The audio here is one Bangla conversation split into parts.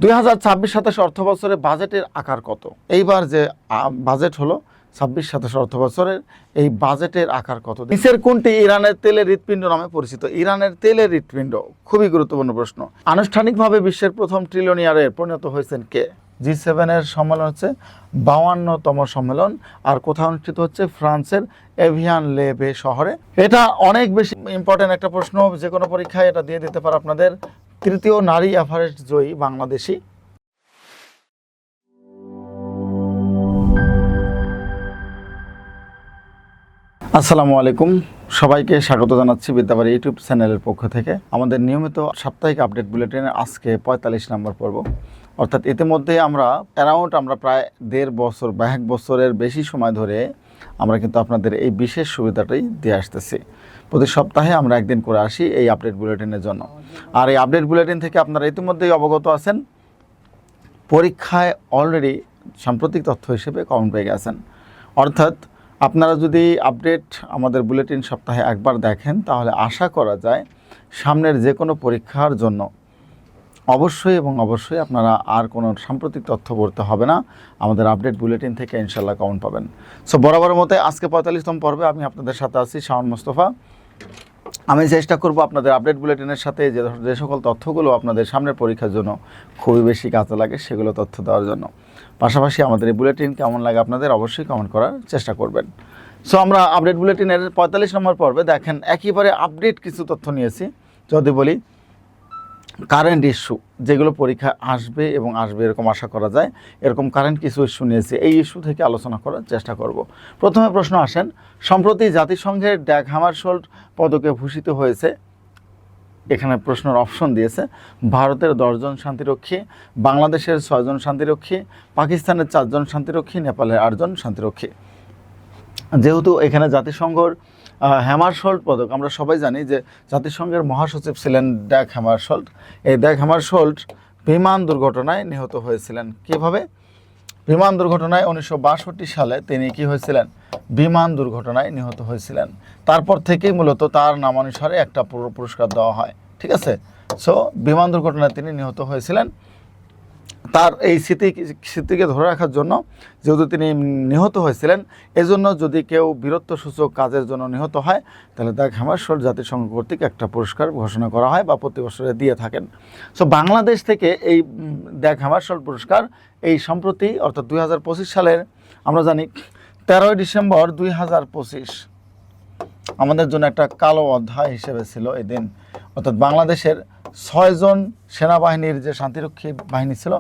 2026-27 অর্থ বছরে বাজেটের আকার কত? এইবার যে বাজেট হলো 26-27 অর্থ বছরের, এই বাজেটের আকার কত? নিচের কোনটি ইরানের তেলের হৃৎপিণ্ড নামে পরিচিত? ইরানের তেলের হৃৎপিণ্ড, খুবই গুরুত্বপূর্ণ প্রশ্ন। আনুষ্ঠানিকভাবে বিশ্বের প্রথম ট্রিলিয়নিয়ারে পরিণত হয়েছেন কে? G7 এর সম্মেলন হচ্ছে 52তম সম্মেলন, আর কোথায় অনুষ্ঠিত হচ্ছে? ফ্রান্সের এভিয়ান লেবে শহরে। এটা অনেক বেশি ইম্পর্টেন্ট একটা প্রশ্ন, যে কোনো পরীক্ষায় এটা দিয়ে দিতে পারে আপনাদের। তৃতীয় নারী এভারেস্ট জয়ী বাংলাদেশী। আসসালামু আলাইকুম, সবাইকে স্বাগত জানাচ্ছি বিদ্যাবাড়ি ইউটিউব চ্যানেলের পক্ষ থেকে। আমাদের নিয়মিত সাপ্তাহিক আপডেট বুলেটিনে আজকে 45 নম্বর পর্ব। অর্থাৎ ইতিমধ্যে আমরা প্রায় 1.5 বছর বা 1 বছরের বেশি সময় ধরে আমরা কিন্তু আপনাদের এই বিশেষ সুবিধাটাই দিয়ে আসতেছি। প্রতি সপ্তাহে আমরা একদিন করে আসি এই আপডেট বুলেটিনের জন্য। আর এই আপডেট বুলেটিন থেকে আপনারা ইতিমধ্যেই অবগত আছেন, পরীক্ষায় অলরেডি সাম্প্রতিক তথ্য হিসেবে কমন পেয়ে গেছেন। অর্থাৎ আপনারা যদি আপডেট আমাদের বুলেটিন সপ্তাহে একবার দেখেন, তাহলে আশা করা যায় সামনের যে কোনো পরীক্ষার জন্য অবশ্যই আপনারা আর কোনো সাম্প্রতিক তথ্য পড়তে হবে না, আমাদের আপডেট বুলেটিন থেকে ইনশাল্লাহ কমন পাবেন। সো বরাবর মতে আজকে 45তম পর্বে আমি আপনাদের সাথে আছি শাওন মোস্তফা। আমি চেষ্টা করব আপনাদের আপডেট বুলেটিনের সাথে যে সকল তথ্যগুলো আপনাদের সামনের পরীক্ষার জন্য খুবই বেশি কাজে লাগে সেগুলো তথ্য দেওয়ার জন্য। পাশাপাশি আমাদের এই বুলেটিন কেমন লাগে আপনাদের অবশ্যই কমেন্ট করার চেষ্টা করবেন। সো আমরা আপডেট বুলেটিনের 45 নম্বর পর্বে দেখেন একেবারে আপডেট কিছু তথ্য নিয়েছি। যদি বলি কারেন্ট ইস্যু, যেগুলো পরীক্ষায় আসবে এরকম আশা করা যায়, এরকম কারেন্ট কিছু ইস্যু নিয়েছি, এই ইস্যু থেকে আলোচনা করার চেষ্টা করব। প্রথমে প্রশ্ন আসেন, সম্প্রতি জাতিসংঘের ড্যাগ হ্যামারশোল্ড পদকে ভূষিত হয়েছে। এখানে প্রশ্নের অপশন দিয়েছে ভারতের 10 জন শান্তিরক্ষী, বাংলাদেশের 6 জন শান্তিরক্ষী, পাকিস্তানের 4 জন শান্তিরক্ষী, নেপালের 8 জন শান্তিরক্ষী। যেহেতু এখানে জাতিসংঘর হ্যামারশোল্ড পদক, আমরা সবাই জানি যে জাতিসংঘের মহাসচিব ছিলেন ড্যাগ হ্যামারশোল্ড। এই ড্যাগ হ্যামারশোল্ড বিমান দুর্ঘটনায় নিহত হয়েছিলেন। কিভাবে? বিমান দুর্ঘটনায় 1962 সালে তিনি কি হয়েছিলেন? বিমান দুর্ঘটনায় নিহত হয়েছিলেন। তারপর থেকেই মূলত তার নামানুসারে একটা পুরস্কার দেওয়া হয়। ঠিক আছে? সো বিমান দুর্ঘটনায় তিনি নিহত হয়েছিলেন। তার এই স্মৃতিকে ধরে রাখার জন্য, যেহেতু তিনি নিহত হয়েছিলেন, এজন্য যদি কেউ বীরত্বসূচক কাজের জন্য নিহত হয়, তাহলে ড্যাগ হ্যামারশোল্ড জাতিসংঘ কর্তৃক একটা পুরস্কার ঘোষণা করা হয় বা প্রতি বছরে দিয়ে থাকেন। সো বাংলাদেশ থেকে এই ড্যাগ হ্যামারশোল্ড পুরস্কার এই সম্প্রতি অর্থাৎ 2025 সালের, আমরা জানি 13 ডিসেম্বর 2025 আমাদের জন্য একটা কালো অধ্যায় হিসেবে ছিল এই দিন। অর্থাৎ বাংলাদেশের 6 জন সেনাবাহিনীর যে শান্তিরক্ষী বাহিনী ছিল,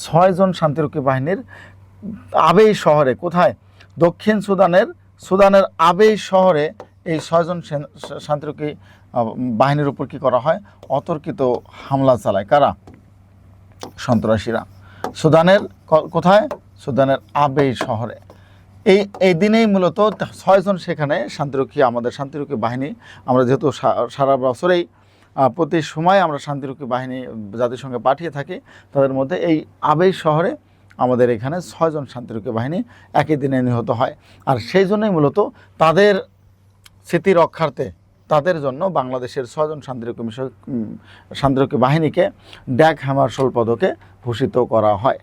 6 জন শান্তিরক্ষী বাহিনীর আবেই শহরে, কোথায়? দক্ষিণ সুদানের আবেই শহরে এই 6 জন শান্তিরক্ষী বাহিনীর উপর কী করা হয়? অতর্কিত হামলা চালায়। কারা? সন্ত্রাসীরা। সুদানের কোথায়? সুদানের আবেই শহরে। এই দিনেই মূলত 6 জন সেখানে শান্তিরক্ষী, আমাদের শান্তিরক্ষী বাহিনী, আমরা যেহেতু সারা বছরেই প্রতি সময় আমরা শান্তিরক্ষী বাহিনী জাতিসংঘে পাঠিয়ে থাকি, তাদের মধ্যে এই আবেই শহরে আমাদের এখানে 6 জন শান্তিরক্ষী বাহিনী একই দিনে নিহত হয়। আর সেই জন্যই মূলত তাদের স্মৃতি রক্ষার্থে তাদের জন্য বাংলাদেশের 6 জন শান্তিরক্ষী বাহিনীকে ড্যাগ হ্যামারশোল্ড পদকে ভূষিত করা হয়।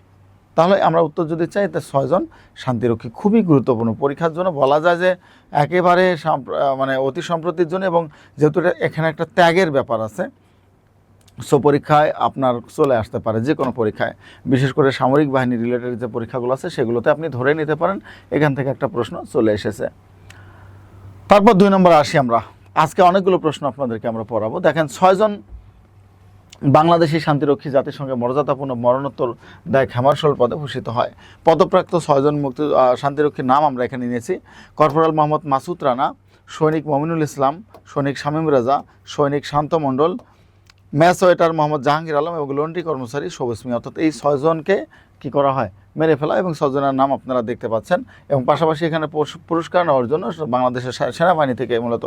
তাহলে আমরা উত্তর যদি চাই, তা 6 জন শান্তিরক্ষী খুবই গুরুত্বপূর্ণ পরীক্ষার জন্য, বলা যায় যে একেবারে অতি সম্প্রতির জন্য। এবং যেহেতু এখানে একটা ত্যাগের ব্যাপার আছে, সো পরীক্ষায় আপনার চলে আসতে পারে, যে কোনো পরীক্ষায়, বিশেষ করে সামরিক বাহিনী রিলেটেড যে পরীক্ষাগুলো আছে সেগুলোতে আপনি ধরে নিতে পারেন এখান থেকে একটা প্রশ্ন চলে এসেছে। তারপর 2 নম্বর আসি আমরা। আজকে অনেকগুলো প্রশ্ন আপনাদেরকে আমরা পড়াবো। দেখেন, 6 জন বাংলাদেশি শান্তিরক্ষী জাতিসংঘে মর্যাদাপূর্ণ মরণোত্তর ড্যাগ হ্যামারশোল্ড পদে ভূষিত হয়। পদপ্রাপ্ত 6 জন শান্তিরক্ষীর নাম আমরা এখানে নিয়েছি। কর্পোরাল মোহাম্মদ মাসুদ রানা, সৈনিক মমিনুল ইসলাম, সৈনিক শামীম রেজা, সৈনিক শান্ত মণ্ডল, ম্যাচ ওয়েটার মোহাম্মদ জাহাঙ্গীর আলম এবং লন্ড্রি কর্মচারী সবুজ মিয়া। অর্থাৎ এই 6 জনকে কী করা হয়? মেরে ফেলা। এবং 6 জনের নাম আপনারা দেখতে পাচ্ছেন। এবং পাশাপাশি এখানে পুরস্কার নেওয়ার জন্য বাংলাদেশের সেনাবাহিনী থেকে মূলত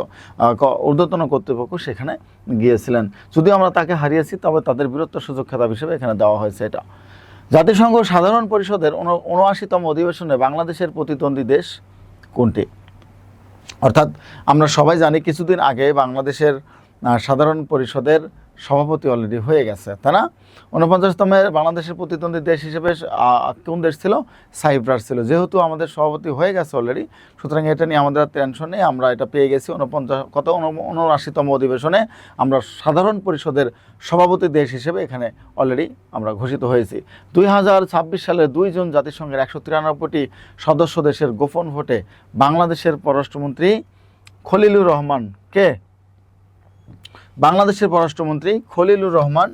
ঊর্ধ্বতন কর্তৃপক্ষ সেখানে গিয়েছিলেন। যদিও আমরা তাকে হারিয়েছি, তবে তাদের বীরত্বসূচক খেতাব হিসেবে এখানে দেওয়া হয়েছে। এটা জাতিসংঘ সাধারণ পরিষদের 79তম অধিবেশনে বাংলাদেশের প্রতিদ্বন্দ্বী দেশ কোনটি? অর্থাৎ আমরা সবাই জানি কিছুদিন আগে বাংলাদেশের সাধারণ পরিষদের সভাপতি অলরেডি হয়ে গেছে, তাই না? 49তম বাংলাদেশের প্রতিদ্বন্দ্বী দেশ হিসেবে কোন দেশ ছিল? সাইপ্রাস ছিল। যেহেতু আমাদের সভাপতি হয়ে গেছে অলরেডি, সুতরাং এটা নিয়ে আমাদের টেনশন নেই, আমরা এটা পেয়ে গেছি। 79তম অধিবেশনে আমরা সাধারণ পরিষদের সভাপতি দেশ হিসেবে এখানে অলরেডি আমরা ঘোষিত হয়েছি। 2026 সালের 2 জুন জাতিসংঘের 193টি সদস্য দেশের গোপন ভোটে বাংলাদেশের পররাষ্ট্রমন্ত্রী খলিলুর রহমান কে? বাংলাদেশের পররাষ্ট্রমন্ত্রী খলিলুর রহমান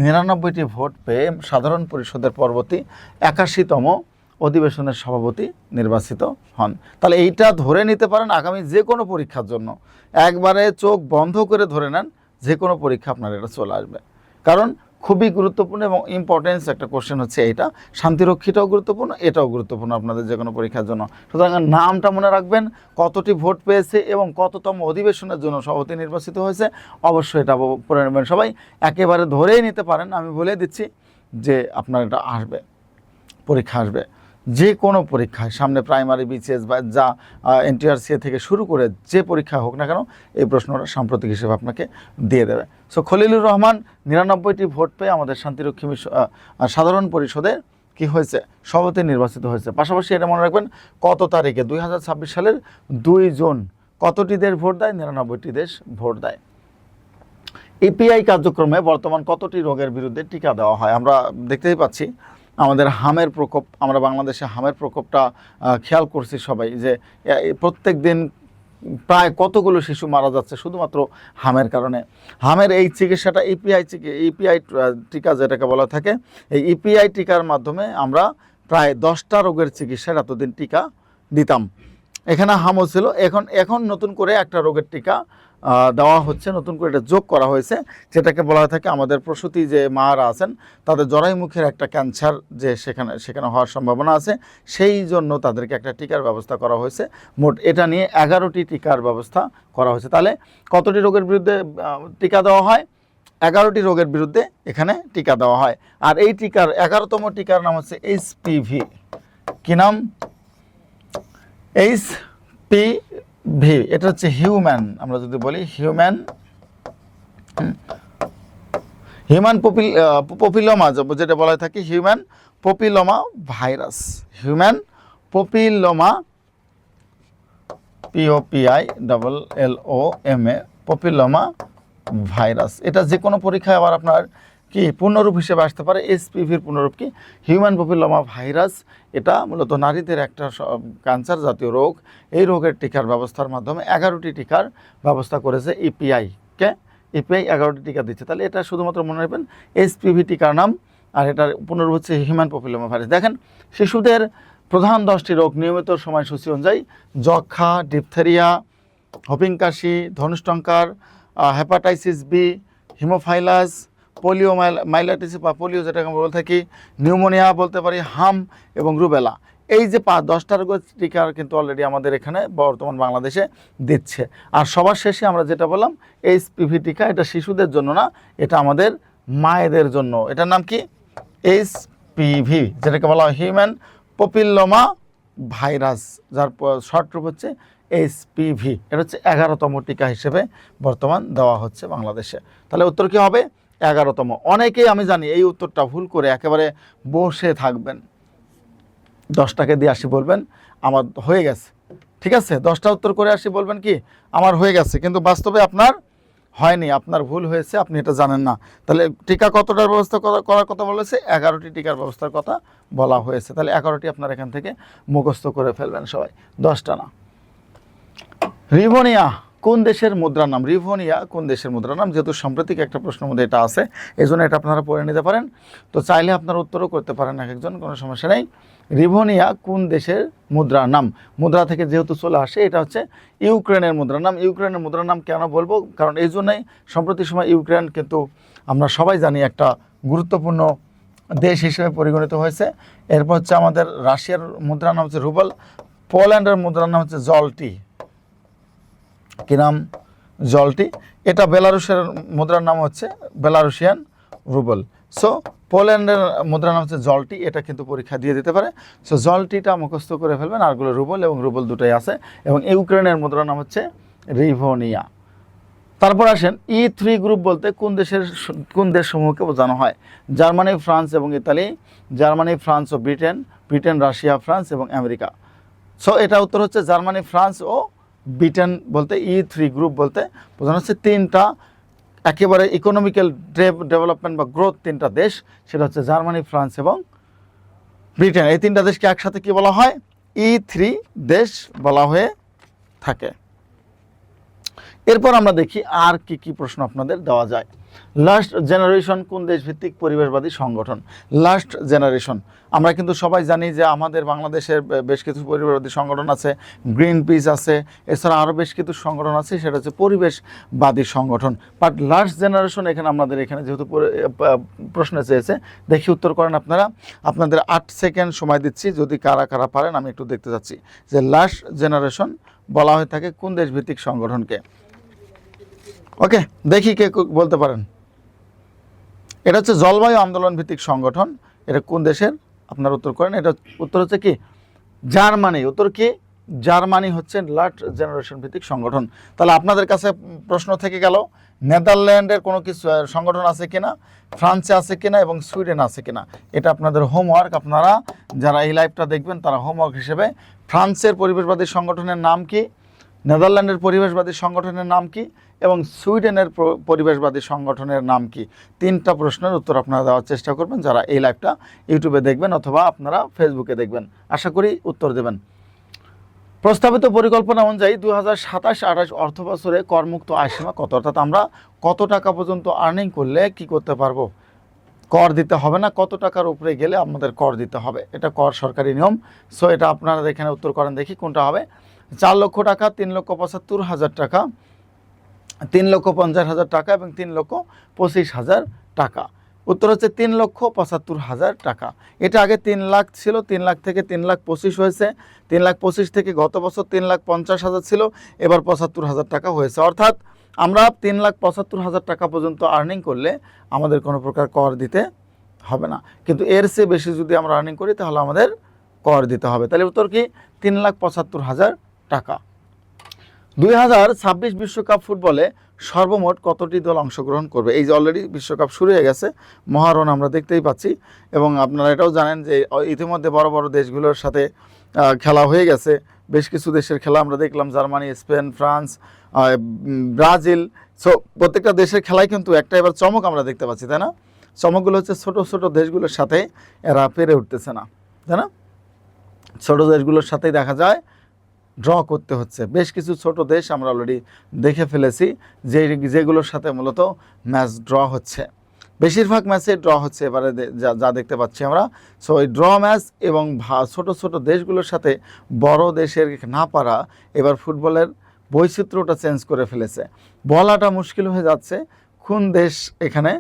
99টি ভোট পেয়ে সাধারণ পরিষদের পরবর্তী 81তম অধিবেশনের সভাপতি নির্বাচিত হন। তাহলে এইটা ধরে নিতে পারেন আগামী যে কোনো পরীক্ষার জন্য, একবারে চোখ বন্ধ করে ধরে নেন, যে কোনো পরীক্ষা আপনার এটা চলে আসবে। কারণ খুবই গুরুত্বপূর্ণ এবং ইম্পর্টেন্স একটা কোশ্চেন হচ্ছে এইটা। শান্তিরক্ষীটাও গুরুত্বপূর্ণ, এটাও গুরুত্বপূর্ণ আপনাদের যে কোনো পরীক্ষার জন্য। সুতরাং নামটা মনে রাখবেন, কতটি ভোট পেয়েছে এবং কততম অধিবেশনের জন্য সভাপতি নির্বাচিত হয়েছে, অবশ্যই এটা পড়ে নেবেন সবাই। একেবারে ধরেই নিতে পারেন, আমি বলে দিচ্ছি যে আপনার এটা আসবে, পরীক্ষা আসবে। যে কোনো পরীক্ষায়, সামনে প্রাইমারি, বিসিএস বা যা এনটিআরসি থেকে শুরু করে যে পরীক্ষা হোক না কেন, এই প্রশ্নটা সাম্প্রতিক হিসেবে আপনাকে দিয়ে দেবে। সো খলিলুর রহমান 99টি ভোট পেয়ে আমাদের শান্তিরক্ষী সাধারণ পরিষদের কি হয়েছে? সভাপতি নির্বাচিত হয়েছে। পাশাপাশি এটা মনে রাখবেন, কত তারিখে? 2026 সালের 2 জুন। কতটি দেশ ভোট দেয়? 99টি দেশ ভোট দেয়। ইপিআই কার্যক্রমে বর্তমান কতটি রোগের বিরুদ্ধে টিকা দেওয়া হয়? আমরা দেখতেই পাচ্ছি আমাদের হামের প্রকোপ, আমরা বাংলাদেশে হামের প্রকোপটা খেয়াল করছি সবাই, যে প্রত্যেক দিন প্রায় কতগুলো শিশু মারা যাচ্ছে শুধুমাত্র হামের কারণে। হামের এই চিকিৎসাটা ইপিআই টিকা যেটাকে বলা থাকে, এই ইপিআই টিকার মাধ্যমে আমরা প্রায় 10টা রোগের চিকিৎসার এতদিন টিকা দিতাম। এখানে হামও ছিল, এখন নতুন করে একটা রোগের টিকা দেওয়া হচ্ছে, নতুন করে এটা যোগ করা হয়েছে, যেটাকে বলা থাকে আমাদের প্রসূতি যে মারা আছেন তাদের জরায়ুমুখের একটা ক্যান্সার যে সেখানে হওয়ার সম্ভাবনা আছে, সেই জন্য তাদেরকে একটা টিকার ব্যবস্থা করা হয়েছে। মোট এটা নিয়ে 11টি টিকার ব্যবস্থা করা হয়েছে। তাহলে কতটি রোগের বিরুদ্ধে টিকা দেওয়া হয়? 11টি রোগের বিরুদ্ধে এখানে টিকা দেওয়া হয়। আর এই টিকার 11তম টিকার নাম হচ্ছে HPV। কি নাম? HPV। এটা হচ্ছে হিউম্যান, আমরা যদি বলি হিউম্যান পপিলোমা, যেটা বলা থাকে human papilloma virus. Human papilloma, POPILLOMA, papilloma virus. এটা যে কোনো পরীক্ষায় আবার আপনার কি পূর্ণরূপ হিসেবে আসতে পারে। HPVর পূর্ণরূপ কি? Human papilloma virus. এটা মূলত নারীদের একটা ক্যান্সার জাতীয় রোগ। এই রোগের টিকার ব্যবস্থার মাধ্যমে 11টি টিকার ব্যবস্থা করেছে ইপিআই। 11টি টিকা দিচ্ছে। তাহলে এটা শুধুমাত্র মনে রাখবেন HPV টিকার নাম, আর এটার পূর্ণরূপ হচ্ছে হিউম্যান পপিলোমা ভাইরাস। দেখেন, শিশুদের প্রধান 10টি রোগ নিয়মিত সময়সূচি অনুযায়ী: যক্ষা, ডিপথেরিয়া, হোপিং কাশি, ধনুষ্টঙ্কার, hepatitis B, haemophilus, polio myelitis বা পোলিও যেটাকে আমরা বলে থাকি, নিউমোনিয়া বলতে পারি, হাম এবং রুবেলা। এই যে 10টা রোগের টিকা কিন্তু অলরেডি আমাদের এখানে বর্তমান বাংলাদেশে দিচ্ছে। আর সবার শেষে আমরা যেটা বললাম HPV টিকা, এটা শিশুদের জন্য না, এটা আমাদের মায়েদের জন্য। এটার নাম কি? HPV, যেটাকে বলা হয় হিউম্যান পপিলোমা ভাইরাস, যার শর্ট রূপ হচ্ছে HPV। এটা হচ্ছে 11তম টিকা হিসেবে বর্তমান দেওয়া হচ্ছে বাংলাদেশে। তাহলে উত্তর কি হবে? 11তম। অনেকেই আমি জানি এই উত্তরটা ভুল করে একেবারে বসে থাকবেন, 10টাকে দিয়ে আসি বলবেন আমার হয়ে গেছে। ঠিক আছে, 10টা উত্তর করে আসি বলবেন কি আমার হয়ে গেছে, কিন্তু বাস্তবে আপনার হয়নি, আপনার ভুল হয়েছে, আপনি এটা জানেন না। তাহলে টিকা কতটার ব্যবস্থা করার কথা বলেছে? 11টি টিকার ব্যবস্থার কথা বলা হয়েছে। তাহলে 11টি আপনার এখান থেকে মুখস্থ করে ফেলবেন সবাই, 10টা না। রিভোনিয়া কোন দেশের মুদ্রার নাম? রিভোনিয়া কোন দেশের মুদ্রার নাম? যেহেতু সাম্প্রতিক একটা প্রশ্নের মধ্যে এটা আছে, এই জন্য এটা আপনারা পড়ে নিতে পারেন। তো চাইলে আপনারা উত্তরও করতে পারেন এক একজন, কোনো সমস্যা নেই। রিভোনিয়া কোন দেশের মুদ্রার নাম? মুদ্রা থেকে যেহেতু চলে আসে, এটা হচ্ছে ইউক্রেনের মুদ্রার নাম। ইউক্রেনের মুদ্রার নাম কেন বলবো? কারণ এই জন্যই সম্প্রতি সময় ইউক্রেন কিন্তু আমরা সবাই জানি একটা গুরুত্বপূর্ণ দেশ হিসেবে পরিগণিত হয়েছে। এরপর হচ্ছে আমাদের রাশিয়ার মুদ্রার নাম হচ্ছে রুবল, পোল্যান্ডের মুদ্রার নাম হচ্ছে জলটি। কি নাম? জলটি। এটা বেলারুশের মুদ্রার নাম হচ্ছে বেলারুশিয়ান রুবল। সো পোল্যান্ডের মুদ্রার নাম হচ্ছে জলটি, এটা কিন্তু পরীক্ষা দিয়ে দিতে পারে। সো জলটিটা মুখস্থ করে ফেলবেন, আরগুলো রুবল এবং রুবল দুটোই আছে। এবং ইউক্রেনের মুদ্রার নাম হচ্ছে রিভোনিয়া। তারপর আসেন E3 গ্রুপ বলতে কোন দেশসমূহকে বোঝানো হয়? জার্মানি, ফ্রান্স এবং ইতালি, জার্মানি, ফ্রান্স ও ব্রিটেন, ব্রিটেন, রাশিয়া, ফ্রান্স এবং আমেরিকা। সো এটা উত্তর হচ্ছে জার্মানি, ফ্রান্স ও ব্রিটেন বলতে E3 গ্রুপ বলতে বোঝানো হচ্ছে তিনটা একেবারে ইকোনমিক্যাল ডেভেলপমেন্ট বা গ্রোথ তিনটা দেশ, সেটা হচ্ছে জার্মানি, ফ্রান্স এবং ব্রিটেন। এই তিনটা দেশকে একসাথে কি বলা হয়? E3 দেশ বলা হয়ে থাকে। এরপর আমরা দেখি আর কি কি প্রশ্ন আপনাদের দেওয়া যায়। লাস্ট জেনারেশন কোন দেশভিত্তিক পরিবেশবাদী সংগঠন? লাস্ট জেনারেশন আমরা কিন্তু সবাই জানি যে আমাদের বাংলাদেশের বেশ কিছু পরিবেশবাদী সংগঠন আছে, গ্রিন পিস আছে, এছাড়া আরও বেশ কিছু সংগঠন আছে, সেটা হচ্ছে পরিবেশবাদী সংগঠন। বাট লাস্ট জেনারেশন এখানে আমাদের এখানে যেহেতু প্রশ্ন চেয়েছে, দেখি উত্তর করেন আপনারা। আপনাদের 8 সেকেন্ড সময় দিচ্ছি, যদি কারা কারা পারেন আমি একটু দেখতে চাচ্ছি যে লাস্ট জেনারেশন বলা হয়ে থাকে কোন দেশভিত্তিক সংগঠনকে। ওকে, দেখি কে বলতে পারেন। এটা হচ্ছে জলবায়ু আন্দোলন ভিত্তিক সংগঠন। এটা কোন দেশের? আপনার উত্তর করেন। এটা উত্তর হচ্ছে কি? জার্মানি। উত্তর কি? জার্মানি হচ্ছে লাস্ট জেনারেশন ভিত্তিক সংগঠন। তাহলে আপনাদের কাছে প্রশ্ন থেকে গেল, নেদারল্যান্ডের কোনো কিছু সংগঠন আছে কিনা, ফ্রান্সে আছে কিনা এবং সুইডেন আছে কিনা। এটা আপনাদের হোমওয়ার্ক। আপনারা যারা এই লাইভটা দেখবেন তারা হোমওয়ার্ক হিসেবে ফ্রান্সের পরিবেশবাদী সংগঠনের নাম কি, নেদারল্যান্ডের পরিবেশবাদী সংগঠনের নাম কি এবং সুইডেনের পরিবেশবাদী সংগঠনের নাম কি, তিনটা প্রশ্নের উত্তর আপনারা দেওয়ার চেষ্টা করবেন যারা এই লাইভটা ইউটিউবে দেখবেন অথবা আপনারা ফেসবুকে দেখবেন। আশা করি উত্তর দেবেন। প্রস্তাবিত পরিকল্পনা অনুযায়ী 2027-28 অর্থ বছরে করমুক্ত আয়সীমা কত? অর্থাৎ আমরা কত টাকা পর্যন্ত আর্নিং করলে কি করতে পারবো? কর দিতে হবে না, কত টাকার উপরে গেলে আমাদের কর দিতে হবে, এটা কর সরকারি নিয়ম। সো এটা আপনারা এখানে উত্তর করেন, দেখি কোনটা হবে। 4 লক্ষ টাকা, 3,75,000 টাকা, 3,50,000 টাকা এবং 3,25,000 টাকা। উত্তর হচ্ছে 3,75,000 টাকা। এটা আগে 3 লাখ ছিল, 3 লাখ থেকে 3,25,000 হয়েছে, 3,25,000 থেকে গত বছর 3,50,000 ছিল, এবার 75,000 টাকা হয়েছে। অর্থাৎ আমরা 3,75,000 টাকা পর্যন্ত আর্নিং করলে আমাদের কোনো প্রকার কর দিতে হবে না, কিন্তু এর চেয়ে বেশি যদি আমরা আর্নিং করি তাহলে আমাদের কর দিতে হবে। তাহলে উত্তর কি? 3,75,000 টাকা। 2026 বিশ্বকাপ ফুটবলে সর্বমোট কতটি দল অংশগ্রহণ করবে? এই যে অলরেডি বিশ্বকাপ শুরু হয়ে গেছে, মহারণ আমরা দেখতেই পাচ্ছি, এবং আপনারা এটাও জানেন যে ইতিমধ্যে বড় বড় দেশগুলোর সাথে খেলা হয়ে গেছে। বেশ কিছু দেশের খেলা আমরা দেখলাম, Germany, Spain, France, Brazil. So প্রত্যেকটা দেশের খেলায় কিন্তু একটা এবার চমক আমরা দেখতে পাচ্ছি, তাই না? চমকগুলো হচ্ছে ছোট ছোট দেশগুলোর সাথে এরা পেরে উঠতেছে না, তাই না? ছোট দেশগুলোর সাথেই দেখা যায় ড্র করতে হচ্ছে। বেশ কিছু ছোট দেশ আমরা অলরেডি দেখে ফেলেছি যেগুলোর সাথে মূলত ম্যাচ ড্র হচ্ছে, বেশিরভাগ ম্যাচে ড্র হচ্ছে এবারে যা দেখতে পাচ্ছি আমরা। সো এই ড্র ম্যাচ এবং ছোট ছোট দেশগুলোর সাথে বড় দেশের না পারা এবার ফুটবলের বৈচিত্র্যটা চেঞ্জ করে ফেলেছে। বলাটা মুশকিল হয়ে যাচ্ছে কোন দেশ এখানে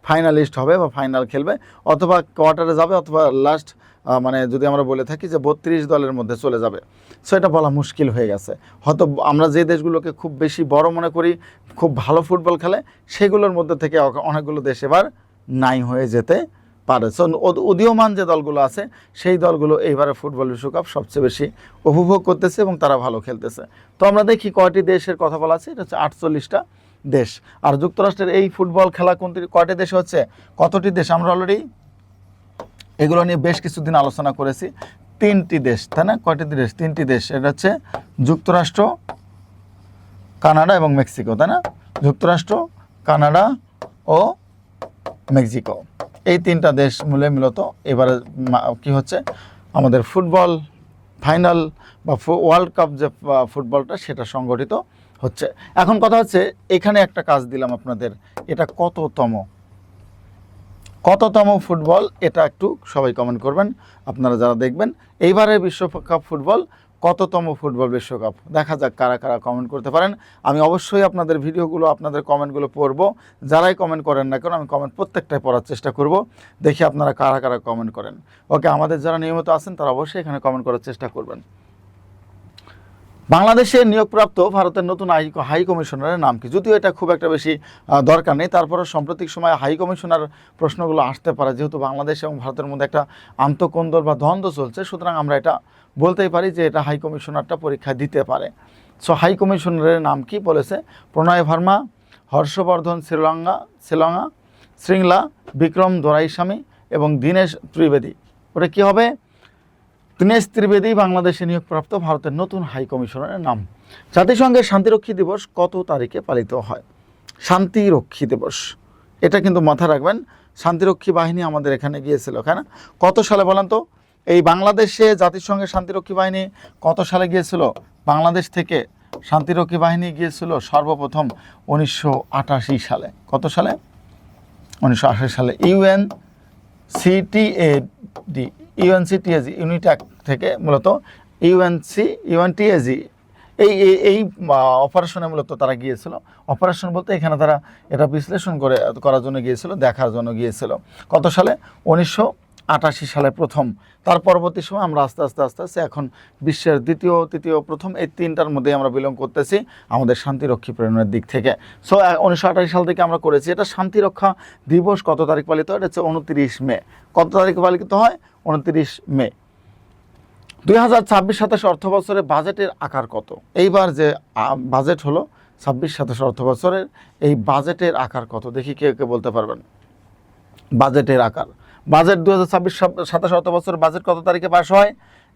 ফাইনালিস্ট হবে বা ফাইনাল খেলবে, অথবা কোয়ার্টারে যাবে, অথবা লাস্ট মানে যদি আমরা বলে থাকি যে 32 দলের মধ্যে চলে যাবে। সো এটা বলা মুশকিল হয়ে গেছে। হয়তো আমরা যে দেশগুলোকে খুব বেশি বড় মনে করি, খুব ভালো ফুটবল খেলে, সেগুলোর মধ্যে থেকে অনেকগুলো দেশ এবার নাই হয়ে যেতে পারে। সো উদীয়মান যে দলগুলো আছে সেই দলগুলো এইবারে ফুটবল বিশ্বকাপ সবচেয়ে বেশি উপভোগ করতেছে এবং তারা ভালো খেলতেছে। তো আমরা দেখি কয়টি দেশের কথা বলা আছে। এটা হচ্ছে 48টা দেশ। আর যুক্তরাষ্ট্রের এই ফুটবল খেলা কয়টি দেশে হচ্ছে, কতটি দেশ, আমরা অলরেডি এগুলো নিয়ে বেশ কিছুদিন আলোচনা করেছি। 3টি দেশ, তাই না? কয়টি দেশ? 3টি দেশ। এটা হচ্ছে যুক্তরাষ্ট্র, কানাডা এবং মেক্সিকো, তাই না? যুক্তরাষ্ট্র, কানাডা ও মেক্সিকো, এই 3টা দেশ মূলত এবারে কি হচ্ছে আমাদের ফুটবল ফাইনাল বা ওয়ার্ল্ড কাপ যে ফুটবলটা সেটা সংগঠিত হচ্ছে। এখন কথা হচ্ছে এখানে একটা কাজ দিলাম আপনাদের, এটা কততম ফুটবল, এটা একটু সবাই কমেন্ট করবেন আপনারা যারা দেখবেন। এইবারের বিশ্বকাপ ফুটবল কততম ফুটবল বিশ্বকাপ, দেখা যাক কারা কারা কমেন্ট করতে পারেন। আমি অবশ্যই আপনাদের ভিডিওগুলো, আপনাদের কমেন্টগুলো পড়ব। যারাই কমেন্ট করেন না কেন আমি কমেন্ট প্রত্যেকটাই পড়ার চেষ্টা করব, দেখি আপনারা কারা কারা কমেন্ট করেন। ওকে, আমাদের যারা নিয়মিত আছেন তারা অবশ্যই এখানে কমেন্ট করার চেষ্টা করবেন। বাংলাদেশে নিয়োগপ্রাপ্ত ভারতের নতুন হাই কমিশনারের নাম কি? যদিও এটা খুব একটা বেশি দরকার নেই, তারপরে সাম্প্রতিক সময়ে হাই কমিশনার প্রশ্নগুলো আসতে পারে, যেহেতু বাংলাদেশ এবং ভারতের মধ্যে একটা আন্তঃকোন্দল বা দ্বন্দ্ব চলছে, সুতরাং আমরা এটা বলতেই পারি যে এটা হাই কমিশনারটা পরীক্ষা দিতে পারে। সো হাই কমিশনারের নাম কি বলেছে? প্রণয় ভার্মা, হর্ষবর্ধন শ্রীংলা, বিক্রম দোরাইস্বামী এবং দীনেশ ত্রিবেদী। ওটা কি হবে? দীনেশ ত্রিবেদী বাংলাদেশে নিয়োগপ্রাপ্ত ভারতের নতুন হাই কমিশনারের নাম। জাতিসংঘের শান্তিরক্ষী দিবস কত তারিখে পালিত হয়? শান্তিরক্ষী দিবস, এটা কিন্তু মাথায় রাখবেন। শান্তিরক্ষী বাহিনী আমাদের এখানে গিয়েছিল, কেন কত সালে বলেন তো? এই বাংলাদেশে জাতিসংঘের শান্তিরক্ষী বাহিনী কত সালে গিয়েছিল? বাংলাদেশ থেকে শান্তিরক্ষী বাহিনী গিয়েছিল সর্বপ্রথম 1988 সালে। কত সালে? 1988 সালে। ইউএনসিটিএজি ইউনিট্যাক থেকে মূলত ইউএনটিএজি এই অপারেশনে মূলত তারা গিয়েছিল। অপারেশন বলতে এখানে তারা এটা বিশ্লেষণ করার জন্য গিয়েছিল, দেখার জন্য গিয়েছিল। কত সালে? 1988 সালে প্রথম। তার পরবর্তী সময় আমরা আস্তে আস্তে এখন বিশ্বের দ্বিতীয়, তৃতীয়, প্রথম এই তিনটার মধ্যে আমরা বিলং করতেছি আমাদের শান্তিরক্ষী প্রেরণের দিক থেকে। সো 1988 সাল থেকে আমরা করেছি। এটা শান্তিরক্ষা দিবস কত তারিখ পালিত হয়? এটা হচ্ছে 29 মে। কত তারিখে পালিত হয়? 29 মে। 2026-27 অর্থ বছরে বাজেটের আকার কত? এইবার যে বাজেট হলো 26-27 অর্থ বছরের, এই বাজেটের আকার কত? দেখি কে কে বলতে পারবেন। বাজেটের আকার, বাজেট 2026-27 অর্থ বছরের বাজেট কত তারিখে পাস হয়?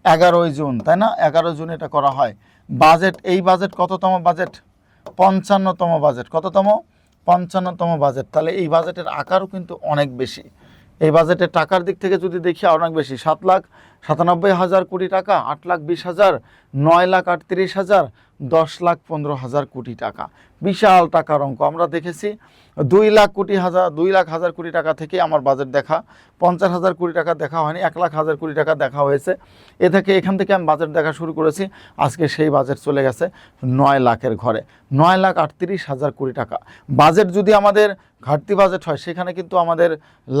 11 জুন, তাই না? 11 জুন এটা করা হয়। বাজেট, এই বাজেট কততম বাজেট? 55তম বাজেট। কততম? 55তম বাজেট। তাহলে এই বাজেটের আকারও কিন্তু অনেক বেশি। এই বাজেটের টাকার দিক থেকে যদি দেখি অনেক বেশি, 7,97,000 কোটি টাকা, 8,20,000, 9,38,000, 10,15,000 কোটি টাকা। বিশাল টাকার অঙ্ক। আমরা দেখেছি 2,00,000 কোটি টাকা থেকে আমার বাজেট দেখা, 50,000 কোটি টাকা দেখা হয়নি, 1,00,000 কোটি টাকা দেখা হয়েছে। এখান থেকে আমি বাজেট দেখা শুরু করেছি। আজকে সেই বাজেট চলে গেছে 9 লাখের ঘরে, 9,38,000 কোটি টাকা। বাজেট যদি আমাদের ঘাটতি বাজেট হয়, সেখানে কিন্তু আমাদের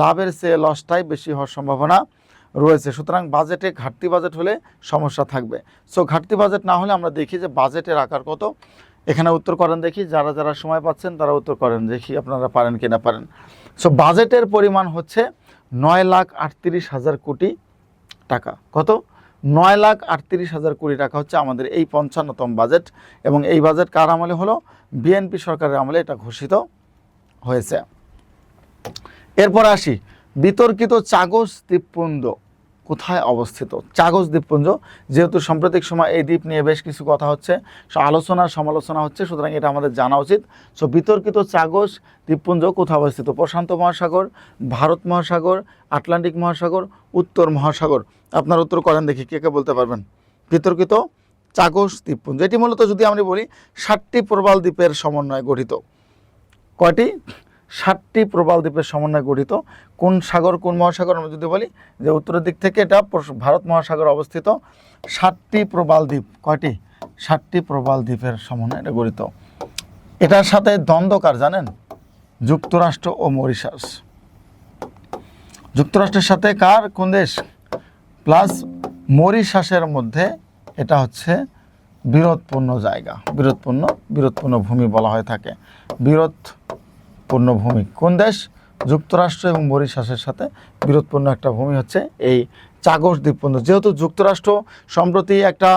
লাভের চেয়ে লসটাই বেশি হওয়ার সম্ভাবনা রয়েছে। সুতরাং বাজেটে ঘাটতি বাজেট হলে সমস্যা থাকবে। সো ঘাটতি বাজেট না হলে আমরা দেখি যে বাজেটের আকার কত। এখানে উত্তর করেন দেখি, যারা সময় পাচ্ছেন তারা উত্তর করেন দেখি আপনারা পারেন কি না পারেন। সো বাজেটের পরিমাণ হচ্ছে 9,38,000 কোটি টাকা। কত? 9,38,000 কোটি টাকা হচ্ছে আমাদের এই 55তম বাজেট। এবং এই বাজেট কার আমলে হলো? বিএনপি সরকারের আমলে এটা ঘোষিত হয়েছে। এরপর আসি, বিতর্কিত চাগস দ্বীপপুঞ্জ কোথায় অবস্থিত? চাগস দ্বীপপুঞ্জ, যেহেতু সাম্প্রতিক সময় এই দ্বীপ নিয়ে বেশ কিছু কথা হচ্ছে, আলোচনা সমালোচনা হচ্ছে, সুতরাং এটা আমাদের জানা উচিত। সো বিতর্কিত চাগস দ্বীপপুঞ্জ কোথায় অবস্থিত? প্রশান্ত মহাসাগর, ভারত মহাসাগর, আটলান্টিক মহাসাগর, উত্তর মহাসাগর। আপনার উত্তর করেন দেখি, কে কে বলতে পারবেন। বিতর্কিত চাগস দ্বীপপুঞ্জ, এটি মূলত যদি আমরা বলি 7টি প্রবাল দ্বীপের সমন্বয়ে গঠিত। কয়টি? 7টি প্রবাল দ্বীপের সমন্বয়ে গঠিত। কোন সাগর, কোন মহাসাগর? আমরা যদি বলি যে উত্তরের দিক থেকে এটা ভারত মহাসাগর অবস্থিত। 7টি প্রবাল দ্বীপ। কয়টি? 7টি প্রবাল দ্বীপের সমন্বয়ে এটা গঠিত। এটার সাথে দ্বন্দ্ব কার জানেন? যুক্তরাষ্ট্র ও মরিশাস। যুক্তরাষ্ট্রের সাথে কার, কোন দেশ? প্লাস মরিশাসের মধ্যে এটা হচ্ছে বিরোধপূর্ণ জায়গা, বিরোধপূর্ণ ভূমি বলা হয়ে থাকে। বিরোধপূর্ণ ভূমি কোন দেশ? যুক্তরাষ্ট্র এবং মরিশাসের সাথে বিরোধপূর্ণ একটা ভূমি হচ্ছে এই চাগস দ্বীপপুঞ্জ। যেহেতু যুক্তরাষ্ট্র সম্প্রতি একটা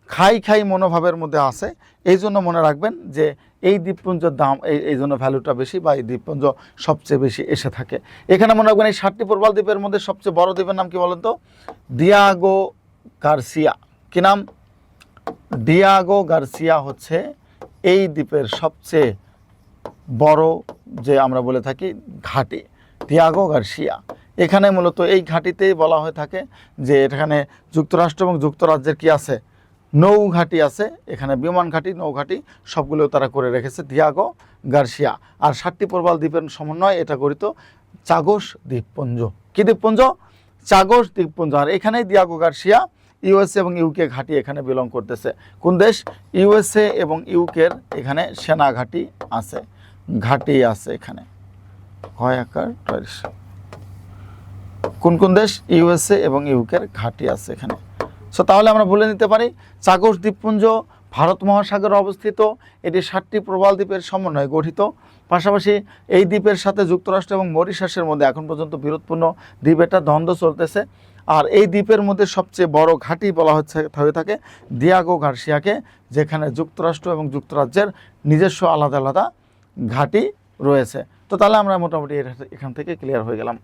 খাই মনোভাবের মধ্যে আছে, এই জন্য মনে রাখবেন যে এই দ্বীপপুঞ্জের দাম এই জন্য ভ্যালুটা বেশি, বা এই দ্বীপপুঞ্জ সবচেয়ে বেশি এসে থাকে। এখানে মনে রাখবেন এই 7টি প্রবাল দ্বীপের মধ্যে সবচেয়ে বড় দ্বীপের নাম কি বলেন তো? Diego Garcia. কি নাম? ডিয়াগো গার্সিয়া হচ্ছে এই দ্বীপের সবচেয়ে বড়, যে আমরা বলে থাকি ঘাঁটি, ডিয়াগো গার্সিয়া। এখানে মূলত এই ঘাঁটিতেই বলা হয়ে থাকে যে এখানে যুক্তরাষ্ট্র এবং যুক্তরাজ্যের কি আছে? নৌঘাঁটি আছে। এখানে বিমান ঘাঁটি, নৌঘাঁটি সবগুলো তারা করে রেখেছে ডিয়াগো গার্সিয়া। আর 7টি প্রবাল দ্বীপের সমন্বয় এটা গঠিত চাগস দ্বীপপুঞ্জ। কি দ্বীপপুঞ্জ? চাগস দ্বীপপুঞ্জ। আর এখানেই ডিয়াগো গার্সিয়া ইউএসএ এবং ইউকে ঘাঁটি এখানে বিলং করতেছে। কোন দেশ? ইউএসএ এবং ইউকের এখানে সেনা ঘাঁটি আছে, এখানে হয় আকার কোন দেশ? ইউএসএ এবং ইউকের ঘাঁটি আছে এখানে। সো তাহলে আমরা বলে নিতে পারি চাগস দ্বীপপুঞ্জ ভারত মহাসাগরে অবস্থিত। এটি 7টি প্রবাল দ্বীপের সমন্বয়ে গঠিত। পাশাপাশি এই দ্বীপের সাথে যুক্তরাষ্ট্র এবং মরিশাসের মধ্যে এখন পর্যন্ত বিরোধপূর্ণ দ্বীপ, এটা দ্বন্দ্ব চলতেছে। আর এই দ্বীপের মধ্যে সবচেয়ে বড় ঘাঁটি বলা হয়ে থাকে ডিয়াগো গার্সিয়াকে, যেখানে যুক্তরাষ্ট্র এবং যুক্তরাজ্যের নিজস্ব আলাদা আলাদা ঘাঁটি রয়েছে। তো তাহলে আমরা মোটামুটি এখান থেকে ক্লিয়ার হয়ে গেলাম।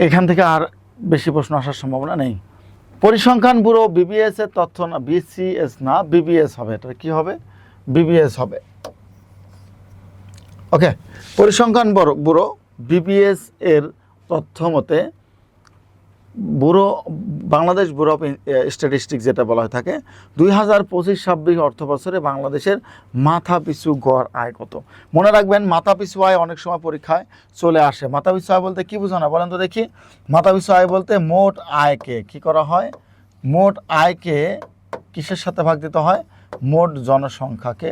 এখান থেকে আর বেশি প্রশ্ন আসার সম্ভাবনা নেই। পরিসংখ্যান ব্যুরো বিবিএস এর তথ্য না, বিসিএস না বিবিএস হবে, এটা কি হবে? বিবিএস হবে। ওকে, পরিসংখ্যান ব্যুরো বিবিএস এর তথ্য মতে বাংলাদেশ ব্যুরো অফ স্ট্যাটিস্টিক্স যেটা বলা হয়ে থাকে, 2025-26 অর্থ বছরে বাংলাদেশের মাথা পিছু গড় আয় কত? মনে রাখবেন, মাথা পিছু আয় অনেক সময় পরীক্ষায় চলে আসে। মাথা পিছু আয় বলতে কি বোঝানো বলেন তো দেখি? মাথা পিছু আয় বলতে মোট আয়কে কি করা হয়? মোট আয়কে কিসের সাথে ভাগ দিতে হয়? মোট জনসংখ্যাকে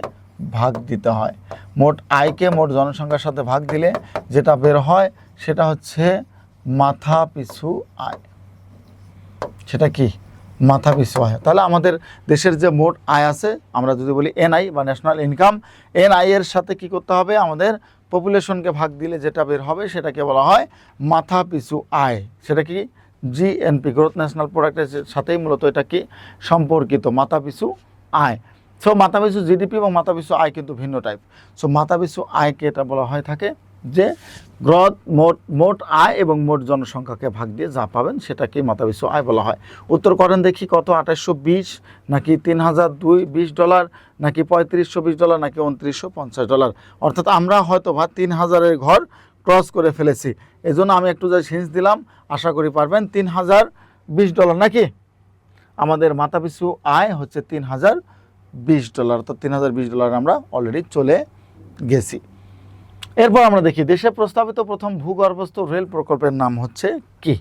ভাগ দিতে হয়। মোট আয়কে মোট জনসংখ্যার সাথে ভাগ দিলে যেটা বের হয় সেটা হচ্ছে মাথা পিছু আয়। সেটা কি? মাথা পিছু আয়। তাহলে আমাদের দেশের যে মোট আয় আছে, আমরা যদি বলি এনআই বা ন্যাশনাল ইনকাম, এনআই এর সাথে কি করতে হবে? আমাদের পপুলেশনকে ভাগ দিলে যেটা বের হবে সেটাকে বলা হয় মাথা পিছু আয়। সেটা কি? জিএনপি, গ্রোথ ন্যাশনাল প্রোডাক্টের সাথেই মূলত এটা কি সম্পর্কিত, মাথা পিছু আয়। সো মাথা পিছু জিডিপি এবং মাথা পিছু আয় কিন্তু ভিন্ন টাইপ। সো মাথা পিছু আয়কে এটা বলা হয় থাকে যে গ্রোথ, মোট আয় এবং মোট জনসংখ্যাকে ভাগ দিয়ে যা পাবেন সেটাকেই মাথা পিছু আয় বলা হয়। উত্তর করেন দেখি, কত? 2820 নাকি $3020 নাকি $3520 নাকি $2950? অর্থাৎ আমরা হয়তো বা 3000-এর ঘর ক্রস করে ফেলেছি। এই জন্য আমি একটু যাই হিন্টস দিলাম, আশা করি পারবেন। $3020 নাকি? আমাদের মাথা পিছু আয় হচ্ছে $3020, তো $3020 আমরা অলরেডি চলে গেছি। এরপর আমরা দেখি, দেশে প্রস্তাবিত প্রথম ভূগর্ভস্থ রেল প্রকল্পের নাম হচ্ছে কি?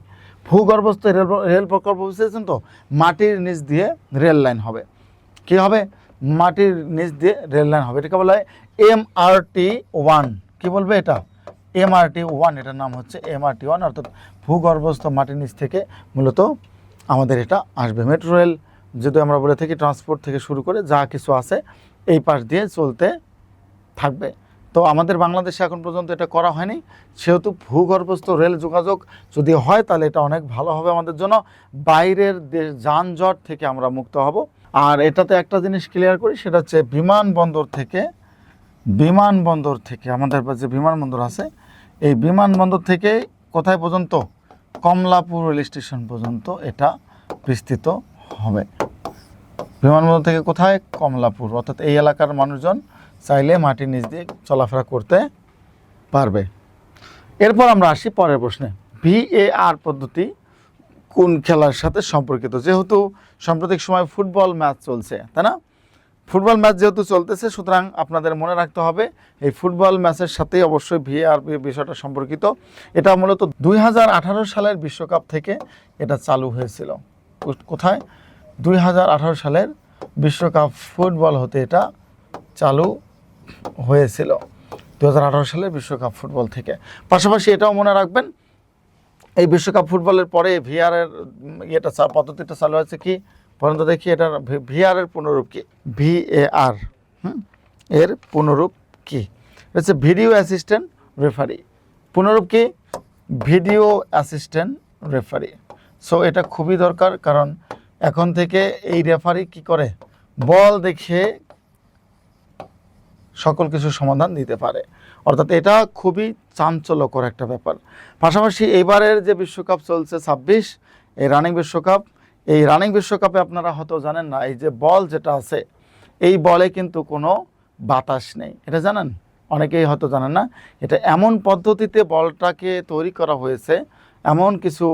ভূগর্ভস্থ রেল প্রকল্প বুঝতেছেন তো? মাটির নিচ দিয়ে রেল লাইন হবে। কি হবে? মাটির নিচ দিয়ে রেল লাইন হবে। এটাকে বলা হয় MRT-1। কি বলবে এটা? MRT-1, এটার নাম হচ্ছে MRT-1, অর্থাৎ ভূগর্ভস্থ মাটির নিচ থেকে মূলত আমাদের এটা আসবে। মেট্রো রেল যদি আমরা বলে থাকি, ট্রান্সপোর্ট থেকে শুরু করে যা কিছু আছে এই পাশ দিয়ে চলতে থাকবে। তো আমাদের বাংলাদেশে এখন পর্যন্ত এটা করা হয়নি, সেহেতু ভূগর্ভস্থ রেল যোগাযোগ যদি হয় তাহলে এটা অনেক ভালো হবে আমাদের জন্য। বাইরের যানজট থেকে আমরা মুক্ত হব। আর এটাতে একটা জিনিস ক্লিয়ার করি, সেটা হচ্ছে বিমানবন্দর থেকে আমাদের যে বিমানবন্দর আছে, এই বিমানবন্দর থেকে কোথায় পর্যন্ত? কমলাপুর রেল স্টেশন পর্যন্ত এটা বিস্তৃত হবে। বিমানবন্দর থেকে কোথায়? কমলাপুর। অর্থাৎ এই এলাকার মানুষজন চাইলে মাটির নিচ দিয়ে চলাফেরা করতে পারবে। এরপর আমরা আসি পরের প্রশ্নে, VAR পদ্ধতি কোন খেলার সাথে সম্পর্কিত? যেহেতু সাম্প্রতিক সময় ফুটবল ম্যাচ চলছে, তাই না? ফুটবল ম্যাচ যেহেতু চলতেছে, সুতরাং আপনাদের মনে রাখতে হবে এই ফুটবল ম্যাচের সাথেই অবশ্যই VAR বিষয়টা সম্পর্কিত। এটা মূলত 2018 সালের বিশ্বকাপ থেকে এটা চালু হয়েছিল। কোথায়? 2018 সালের বিশ্বকাপ ফুটবল হতে এটা চালু হয়েছিল, 2018 সালের বিশ্বকাপ ফুটবল থেকে। পাশাপাশি এটাও মনে রাখবেন, এই বিশ্বকাপ ফুটবলের পরে VAR এর পদ্ধতিটা চালু হয়েছে কি? পর্যন্ত দেখি, এটার VAR এর পুনরূপ কি? VAR এর পুনরূপ কি? হচ্ছে ভিডিও অ্যাসিস্ট্যান্ট রেফারি। পুনরূপ কি? Video assistant referee. সো এটা খুবই দরকার, কারণ এখন থেকে এই রেফারি কি করে? বল দেখে সকল কিছু সমাধান দিতে পারে। অর্থাৎ এটা খুবই চাঞ্চল্যকর একটা ব্যাপার। পাশাপাশি এবারের যে বিশ্বকাপ চলছে 26, এই রানিং বিশ্বকাপ, এই রানিং বিশ্বকাপে আপনারা হয়তো জানেন না, এই যে বল যেটা আছে, এই বলে কিন্তু কোনো বাতাস নেই। এটা জানেন? অনেকেই হয়তো জানেন না। এটা এমন পদ্ধতিতে বলটাকে তৈরি করা হয়েছে, এমন কিছু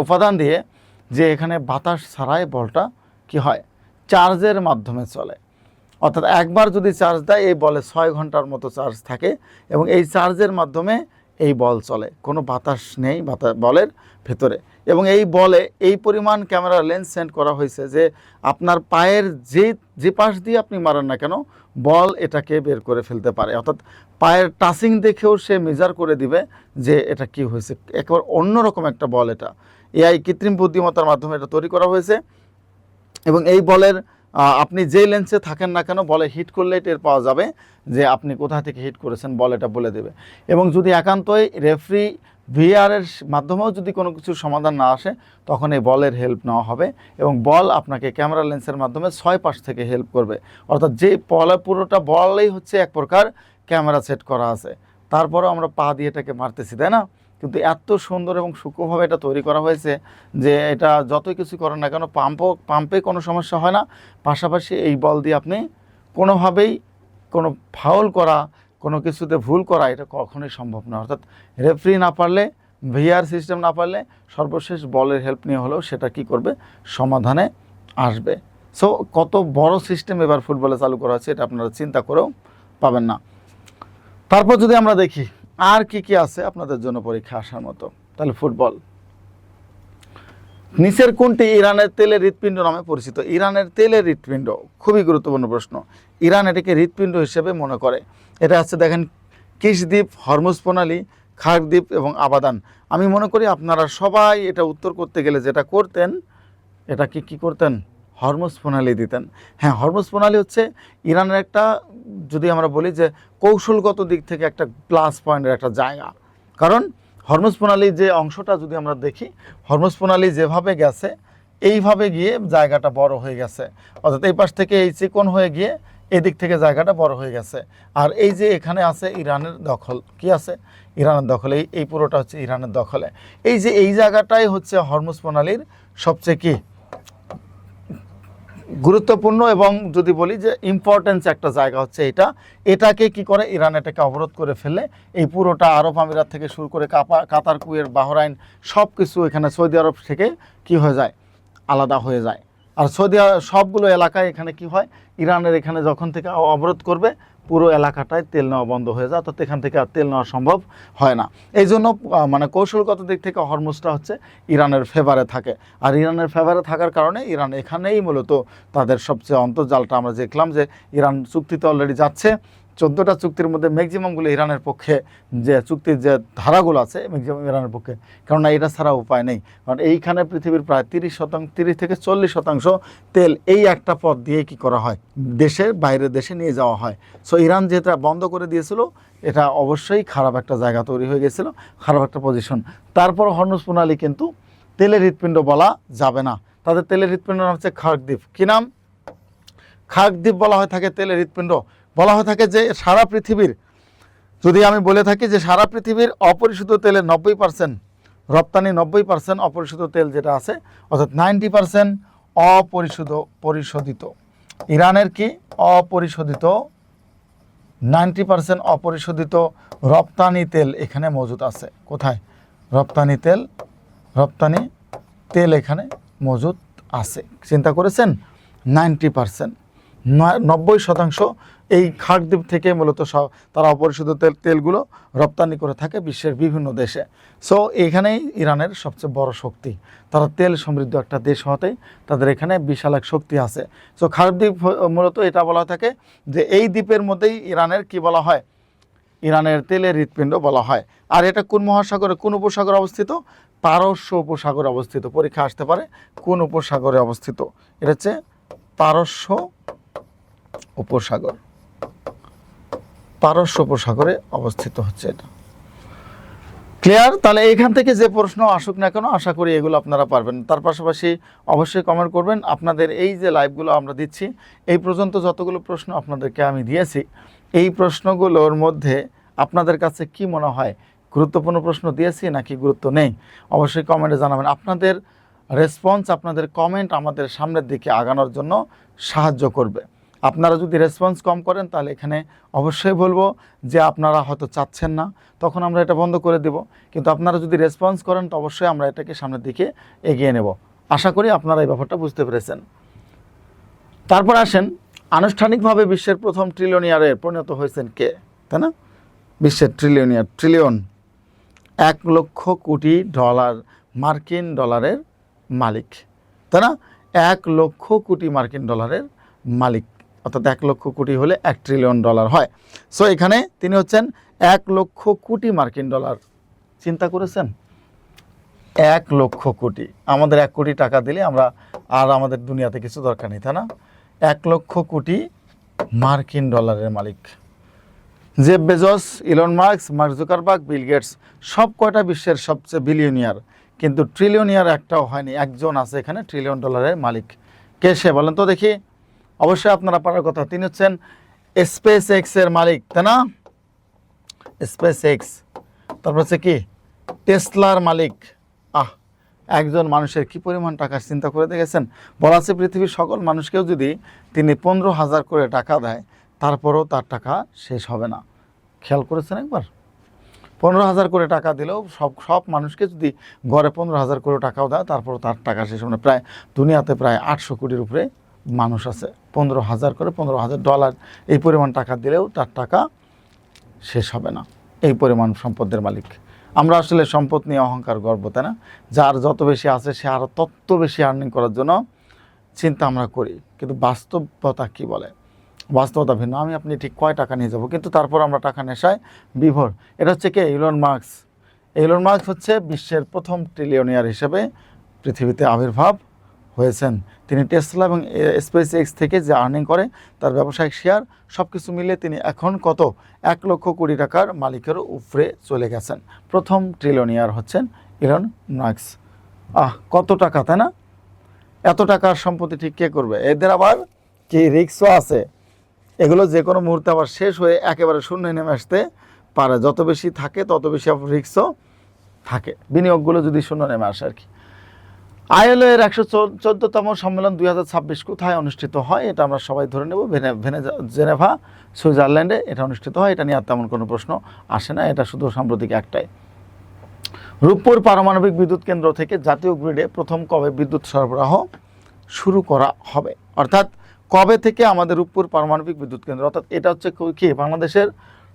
উপাদান দিয়ে, যে এখানে বাতাস ছাড়াই বলটা কি হয়? চার্জের মাধ্যমে চলে। অর্থাৎ একবার যদি চার্জ দেয়, এই বলে 6 ঘন্টার মতো চার্জ থাকে, এবং এই চার্জের মাধ্যমে এই বল চলে, কোনো বাতাস নেই বলের ভেতরে। এবং এই বলে এই পরিমাণ ক্যামেরা লেন্স সেন্ড করা হয়েছে যে আপনার পায়ের যে পাশ দিয়ে আপনি মারেন না কেন, বল এটাকে বের করে ফেলতে পারে। অর্থাৎ পায়ের টাচিং দেখেও সে মেজার করে দিবে যে এটা কি হয়েছে। একেবারে অন্যরকম একটা বল এটা। এআই কৃত্রিম বুদ্ধিমত্তার মাধ্যমে এটা তৈরি করা হয়েছে, এবং এই বলের আপনি যেই লেন্সে থাকেন না কেন, বলে হিট করলে টের পাওয়া যাবে যে আপনি কোথা থেকে হিট করেছেন, বল এটা বলে দেবে। এবং যদি একান্তই রেফারি ভিআরের মাধ্যমেও যদি কোনো কিছুর সমাধান না আসে তখন এই বলের হেল্প নেওয়া হবে এবং বল আপনাকে ক্যামেরা লেন্সের মাধ্যমে 6 পাশ থেকে হেল্প করবে। অর্থাৎ যে বলের পুরোটা বলেই হচ্ছে এক প্রকার ক্যামেরা সেট করা আছে, তারপরেও আমরা পা দিয়ে এটাকে মারতেছি, তাই না? কিন্তু এত সুন্দর এবং সূক্ষ্মভাবে এটা তৈরি করা হয়েছে যে এটা যতই কিছু করেন না কেন পাম্পে কোনো সমস্যা হয় না। পাশাপাশি এই বল দিয়ে আপনি কোনোভাবেই কোনো ফাউল করা, কোনো কিছুতে ভুল করা এটা কখনোই সম্ভব না। অর্থাৎ রেফারি না পারলে, ভিআর সিস্টেম না পারলে সর্বশেষ বলের হেল্প নিয়ে হলেও সেটা কি করবে, সমাধানে আসবে। সো কত বড় সিস্টেম এবার ফুটবলে চালু করা হচ্ছে এটা আপনারা চিন্তা করেও পাবেন না। তারপর যদি আমরা দেখি আর কি কি আছে আপনাদের জন্য পরীক্ষা আসার মতো, তাহলে ফুটবল নিচের কোনটি ইরানের তেলের হৃৎপিণ্ড নামে পরিচিত? ইরানের তেলের হৃৎপিণ্ড খুবই গুরুত্বপূর্ণ প্রশ্ন। ইরান এটাকে হৃৎপিণ্ড হিসেবে মনে করে। এটা হচ্ছে দেখেন কিশ দ্বীপ, হরমুজ প্রণালী, খার্ক দ্বীপ এবং আবাদান। আমি মনে করি আপনারা সবাই এটা উত্তর করতে গেলে যেটা করতেন, এটা কি করতেন, হরমুজ প্রণালী দিতেন। হ্যাঁ, হরমুজ প্রণালী হচ্ছে ইরানের একটা, যদি আমরা বলি যে কৌশলগত দিক থেকে একটা প্লাস পয়েন্টের একটা জায়গা। কারণ হরমুজ প্রণালী যে অংশটা যদি আমরা দেখি, হরমুজ প্রণালী যেভাবে গেছে এইভাবে গিয়ে জায়গাটা বড় হয়ে গেছে। অর্থাৎ এই পাশ থেকে এই চিকন হয়ে গিয়ে এদিক থেকে জায়গাটা বড় হয়ে গেছে। আর এই যে এখানে আছে ইরানের দখল, কি আছে, ইরানের দখলে, এই পুরোটা হচ্ছে ইরানের দখলে। এই যে এই জায়গাটাই হচ্ছে হরমুজ প্রণালীর সবচেয়ে কি গুরুত্বপূর্ণ এবং যদি বলি যে ইম্পর্টেন্স একটা জায়গা হচ্ছে এটাকে কি করে, ইরান এটাকে অবরোধ করে ফেলে। এই পুরোটা আরব আমিরাত থেকে শুরু করে কাতার, কুয়েত, বাহরাইন সব কিছু এখানে সৌদি আরব থেকে কি হয়ে যায়, আলাদা হয়ে যায়। আর সৌদি আরব সবগুলো এলাকায় এখানে কি হয়, ইরানের এখানে যখন থেকে অবরোধ করবে পুরো এলাকাটায় তেল নেওয়া বন্ধ হয়ে যায়, অর্থাৎ এখান থেকে আর তেল নেওয়া সম্ভব হয় না। এই জন্য মানে কৌশলগত দিক থেকে হরমুজটা হচ্ছে ইরানের ফেভারে থাকে। আর ইরানের ফেভারে থাকার কারণে ইরান এখানেই মূলত তাদের সবচেয়ে অন্তর্জালটা আমরা দেখলাম যে ইরান চুক্তিতে অলরেডি যাচ্ছে। 14টা চুক্তির মধ্যে ম্যাক্সিমামগুলো ইরানের পক্ষে, যে চুক্তির যে ধারাগুলো আছে ম্যাক্সিমাম ইরানের পক্ষে, কেননা এটা ছাড়া উপায় নেই। কারণ এইখানে পৃথিবীর প্রায় 30 থেকে 40% তেল এই একটা পথ দিয়ে কি করা হয়, দেশের বাইরের দেশে নিয়ে যাওয়া হয়। সো ইরান যেটা বন্ধ করে দিয়েছিল, এটা অবশ্যই খারাপ একটা জায়গা তৈরি হয়ে গেছিলো, খারাপ একটা পজিশন। তারপর হরমুজ প্রণালী কিন্তু তেলের হৃৎপিণ্ড বলা যাবে না। তাদের তেলের হৃৎপিণ্ড নাম হচ্ছে খার্ক দ্বীপ। কী নাম? খার্ক দ্বীপ বলা হয়ে থাকে তেলের হৃৎপিণ্ড। বলা হয়ে থাকে যে সারা পৃথিবীর, যদি আমি বলে থাকি যে সারা পৃথিবীর অপরিশোধিত তেলের 90% রপ্তানি, 90% অপরিশোধিত তেল যেটা আছে, অর্থাৎ 90% পরিশোধিত। ইরানের কি অপরিশোধিত 90% অপরিশোধিত রপ্তানি তেল এখানে মজুদ আছে। কোথায়? রপ্তানি তেল এখানে মজুদ আছে। চিন্তা করেছেন? 90%, 90% এই খার্ক দ্বীপ থেকে মূলত তারা অপরিশোধিত তেলগুলো রপ্তানি করে থাকে বিশ্বের বিভিন্ন দেশে। সো এখানেই ইরানের সবচেয়ে বড় শক্তি। তারা তেল সমৃদ্ধ একটা দেশ হতে তাদের এখানে বিশাল এক শক্তি আছে। সো খার্ক দ্বীপ মূলত এটা বলা থাকে যে এই দ্বীপের মধ্যেই ইরানের কি বলা হয়, ইরানের তেলের হৃৎপিণ্ড বলা হয়। আর এটা কোন মহাসাগরে, কোন উপসাগরে অবস্থিত? পারস্য উপসাগরে অবস্থিত। পরীক্ষা আসতে পারে কোন উপসাগরে অবস্থিত। এটা হচ্ছে পারস্য উপসাগর, পারস্য উপসাগরে অবস্থিত হচ্ছে এটা। ক্লিয়ার? তাহলে এখান থেকে যে প্রশ্ন আসুক না কেন আশা করি এগুলো আপনারা পারবেন। তার পাশাপাশি অবশ্যই কমেন্ট করবেন। আপনাদের এই যে লাইভগুলো আমরা দিচ্ছি, এই পর্যন্ত যতগুলো প্রশ্ন আপনাদেরকে আমি দিয়েছি, এই প্রশ্নগুলোর মধ্যে আপনাদের কাছে কি মনে হয়, গুরুত্বপূর্ণ প্রশ্ন দিয়েছি নাকি গুরুত্ব নেই? অবশ্যই কমেন্টে জানাবেন। আপনাদের রেসপন্স, আপনাদের কমেন্ট আমাদের সামনের দিকে আগানোর জন্য সাহায্য করবে। আপনারা যদি রেসপন্স কম করেন তাহলে এখানে অবশ্যই বলবো যে আপনারা হয়তো চাচ্ছেন না, তখন আমরা এটা বন্ধ করে দেব। কিন্তু আপনারা যদি রেসপন্স করেন তো অবশ্যই আমরা এটাকে সামনের দিকে এগিয়ে নেব। আশা করি আপনারা এই ব্যাপারটা বুঝতে পেরেছেন। তারপর আসেন, আনুষ্ঠানিকভাবে বিশ্বের প্রথম ট্রিলিয়নিয়ারে পরিণত হয়েছেন কে? তাই না? বিশ্বের trillionaire, trillion 1 lakh crore dollar, মার্কিন ডলারের মালিক, তাই না? 1 লক্ষ কোটি মার্কিন ডলারের মালিক, অর্থাৎ 1 লক্ষ কোটি হলে 1 ট্রিলিয়ন ডলার হয়। সো এখানে তিনি হচ্ছেন 1 লক্ষ কোটি মার্কিন ডলার। চিন্তা করেছেন? 1 লক্ষ কোটি। আমাদের 1 কোটি টাকা দিলে আমরা আর আমাদের দুনিয়াতে কিছু দরকার নেই, তাই না? 1 লক্ষ কোটি মার্কিন ডলারের মালিক। Jeff Bezos, Elon Musk, Mark Zuckerberg, Bill Gates সব কয়টা বিশ্বের সবচেয়ে বিলিয়নিয়ার, কিন্তু ট্রিলিয়নিয়ার একটাও হয়নি। একজন আছে এখানে ট্রিলিয়ন ডলারের মালিক। কে সে বলেন তো দেখি? অবশ্যই আপনারা পারার কথা। তিনি হচ্ছেন স্পেস এক্স এর মালিক, তাই না? Space x. তারপর হচ্ছে কি টেসলার মালিক। একজন মানুষের কি পরিমাণ টাকা চিন্তা করে দেখেছেন? বলা আছে পৃথিবীর সকল মানুষকেও যদি তিনি 15,000 করে টাকা দেয়, তারপরেও তার টাকা শেষ হবে না। খেয়াল করেছেন একবার? 15,000 করে টাকা দিলেও সব মানুষকে যদি গড়ে 15,000 করে টাকাও দেয়, তারপরও তার টাকা শেষ হবে না। প্রায় দুনিয়াতে প্রায় 800 কোটির উপরে মানুষ আছে। 15,000 করে $15,000 এই পরিমাণ টাকা দিলেও তার টাকা শেষ হবে না। এই পরিমাণ সম্পদের মালিক। আমরা আসলে সম্পদ নিয়ে অহংকার গর্ব, তাই না? যার যত বেশি আছে সে আরও তত বেশি আর্নিং করার জন্য চিন্তা আমরা করি, কিন্তু বাস্তবতা কি বলে? বাস্তবতা ভিন্ন। আমি আপনি ঠিক কয় টাকা নিয়ে যাব, কিন্তু তারপর আমরা টাকা নেশায় বিভোর। এটা হচ্ছে কে? Elon Musk. ইলন মাস্ক হচ্ছে বিশ্বের প্রথম ট্রিলিয়নিয়ার হিসেবে পৃথিবীতে আবির্ভাব হয়েছেন। তিনি টেসলা এবং স্পেস এক্স থেকে যে আর্নিং করে তার ব্যবসায়িক শেয়ার সব কিছু মিলিয়ে তিনি এখন কত 1 লক্ষ কোটি টাকার মালিকেরও উপরে চলে গেছেন। প্রথম ট্রিলিয়নিয়ার হচ্ছেন ইলন মাস্ক। কত টাকা, তাই না? এত টাকার সম্পত্তি ঠিক কে করবে? এদের আবার কি রিস্কও আছে। এগুলো যে কোনো মুহূর্তে আবার শেষ হয়ে একেবারে শূন্য নেমে আসতে পারে। যত বেশি থাকে তত বেশি রিস্কও থাকে, বিনিয়োগগুলো যদি শূন্য নেমে আসে আর কি। ILO এর 114তম সম্মেলন 2026 কোথায় অনুষ্ঠিত হয়? এটা আমরা সবাই ধরে নেব, জেনেভা, সুইজারল্যান্ডে এটা অনুষ্ঠিত হয়। এটা নিয়ে আর তেমন কোনো প্রশ্ন আসে না, এটা শুধু সাম্প্রতিক একটাই। রূপপুর পারমাণবিক বিদ্যুৎ কেন্দ্র থেকে জাতীয় গ্রিডে প্রথম কবে বিদ্যুৎ সরবরাহ শুরু করা হবে? অর্থাৎ কবে থেকে আমাদের রূপপুর পারমাণবিক বিদ্যুৎ কেন্দ্র, অর্থাৎ এটা হচ্ছে কি বাংলাদেশের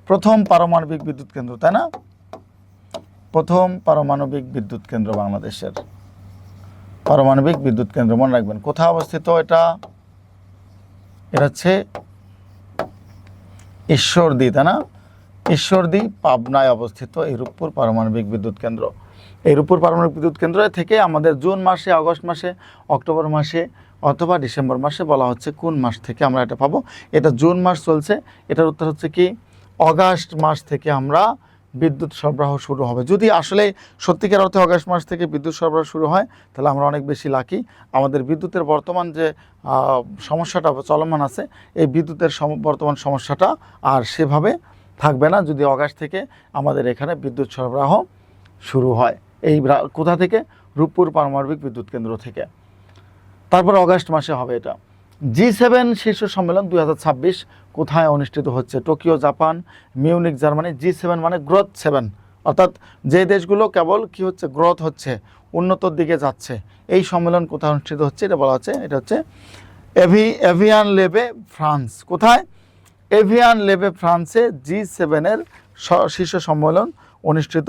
প্রথম পারমাণবিক বিদ্যুৎ কেন্দ্র, তাই না? প্রথম পারমাণবিক বিদ্যুৎ কেন্দ্র বাংলাদেশের পারমাণবিক বিদ্যুৎ কেন্দ্র, মনে রাখবেন। কোথায় অবস্থিত এটা? এটা হচ্ছে ঈশ্বরদী, তাই না? ঈশ্বরদী পাবনায় অবস্থিত এই রূপপুর পারমাণবিক বিদ্যুৎ কেন্দ্র। এই রূপপুর পারমাণবিক বিদ্যুৎ কেন্দ্র থেকে আমাদের জুন মাসে, আগস্ট মাসে, অক্টোবর মাসে অথবা ডিসেম্বর মাসে, বলা হচ্ছে কোন মাস থেকে আমরা এটা পাবো। এটা জুন মাস চলছে, এটার উত্তর হচ্ছে কি অগাস্ট মাস থেকে আমরা বিদ্যুৎ সরবরাহ শুরু হবে। যদি আসলে সত্যিকার অর্থে অগাস্ট মাস থেকে বিদ্যুৎ সরবরাহ শুরু হয়, তাহলে আমরা অনেক বেশি লাকি। আমাদের বিদ্যুতের বর্তমান যে সমস্যাটা চলমান আছে, এই বিদ্যুতের বর্তমান সমস্যাটা আর সেভাবে থাকবে না যদি অগাস্ট থেকে আমাদের এখানে বিদ্যুৎ সরবরাহ শুরু হয়। এই কোথা থেকে? রূপপুর পারমাণবিক বিদ্যুৎ কেন্দ্র থেকে। তারপর অগাস্ট মাসে হবে এটা। G7 শীর্ষ সম্মেলন 2026 কোথায় অনুষ্ঠিত হচ্ছে? Tokyo Japan, Munich Germany. G7 মানে গ্রোথ 7, অর্থাৎ যে দেশগুলো কেবল কি হচ্ছে গ্রোথ হচ্ছে, উন্নতর দিকে যাচ্ছে। এই সম্মেলন কোথায় অনুষ্ঠিত হচ্ছে? এটা বলা হচ্ছে এটা হচ্ছে এভিয়ান লেবে, ফ্রান্স। কোথায়? এভিয়ান লেবে, ফ্রান্সে G7 এর শীর্ষ সম্মেলন অনুষ্ঠিত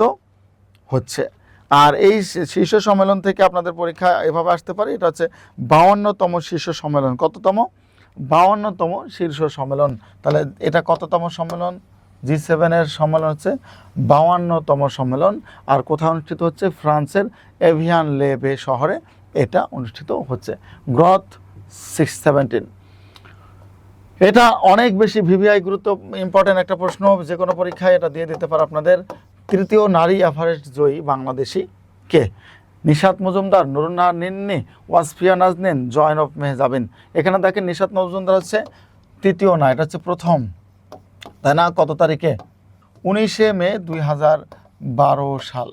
হচ্ছে। আর এই শীর্ষ সম্মেলন থেকে আপনাদের পরীক্ষা এভাবে আসতে পারে, এটা হচ্ছে 52তম শীর্ষ সম্মেলন। কততম? 52তম শীর্ষ সম্মেলন। তাহলে এটা কততম সম্মেলন? G7 এর সম্মেলন হচ্ছে 52তম সম্মেলন। আর কোথায় অনুষ্ঠিত হচ্ছে? ফ্রান্সের এভিয়ান লেবে শহরে এটা অনুষ্ঠিত হচ্ছে। গ্রোথ 617। এটা অনেক বেশি ভিভিআই গুরুত্ব ইম্পর্টেন্ট একটা প্রশ্ন, যে কোনো পরীক্ষায় এটা দিয়ে দিতে পারে আপনাদের। তৃতীয় নারী এভারেস্ট জয়ী বাংলাদেশি কে? নিশাত মজুমদার, নুরুন্নাহার নিন্নি, ওয়াসফিয়া নাজনীন, জয়নব মেহজাবিন। এখানে দেখেন নিশাত মজুমদার হচ্ছে তৃতীয় না, এটা হচ্ছে প্রথম, তাই না? কত তারিখে? 19শে মে 2012 সাল,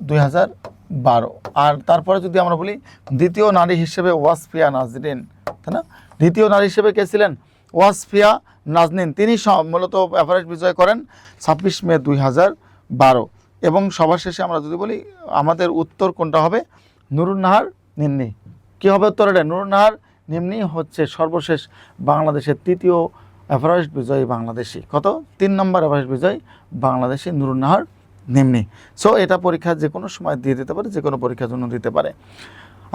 2012। আর তারপরে যদি আমরা বলি দ্বিতীয় নারী হিসেবে ওয়াসফিয়া নাজনীন, তাই না? দ্বিতীয় নারী হিসেবে কে ছিলেন? ওয়াসফিয়া নাজনীন। তিনি মূলত এভারেস্ট বিজয় করেন 26 মে 2012। এবং সবার শেষে আমরা যদি বলি আমাদের উত্তর কোনটা হবে? নুরুন্নাহার নিন্নি। কী হবে উত্তর? এটা নুরুন্নাহার নিন্নি হচ্ছে সর্বশেষ বাংলাদেশের তৃতীয় এভারেস্ট বিজয়ী বাংলাদেশি। কত? 3 নম্বর এভারেস্ট বিজয়ী বাংলাদেশি নুরুন্নাহার নিন্নি। সো এটা পরীক্ষা যে কোনো সময় দিয়ে দিতে পারে, যে কোনো পরীক্ষার জন্য দিতে পারে।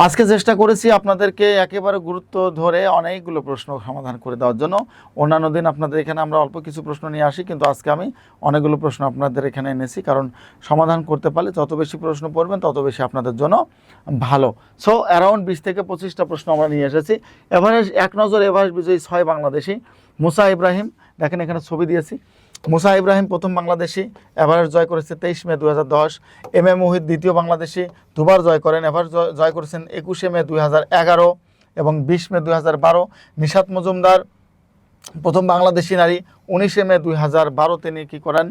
আজকে চেষ্টা করেছি আপনাদেরকে একেবারে গুরুত্ব ধরে অনেকগুলো প্রশ্ন সমাধান করে দেওয়ার জন্য। অন্যান্য দিন আপনাদের এখানে আমরা অল্প কিছু প্রশ্ন নিয়ে আসি, কিন্তু আজকে আমি অনেকগুলো প্রশ্ন আপনাদের এখানে এনেছি, কারণ সমাধান করতে পারলে যত বেশি প্রশ্ন পড়বেন তত বেশি আপনাদের জন্য ভালো। সো অ্যারাউন্ড 20 থেকে 25টা প্রশ্ন আমরা নিয়ে এসেছি। এভারেস্ট এক নজর এভারেস্ট বিজয়ী 6 বাংলাদেশি। মুসা ইব্রাহিম, দেখেন এখানে ছবি দিয়েছি। মুসা ইব্রাহিম প্রথম বাংলাদেশি, এভারেস্ট জয় করেছে 23 মে 2010। এম এ মুহিত দ্বিতীয় বাংলাদেশি, দুবার জয় করেন, এভারেস্ট জয় করেছেন 21 মে 2011 এবং 20 মে 2012। নিশাত মজুমদার প্রথম বাংলাদেশি নারী, 19 মে 2012 তিনি কী করেন,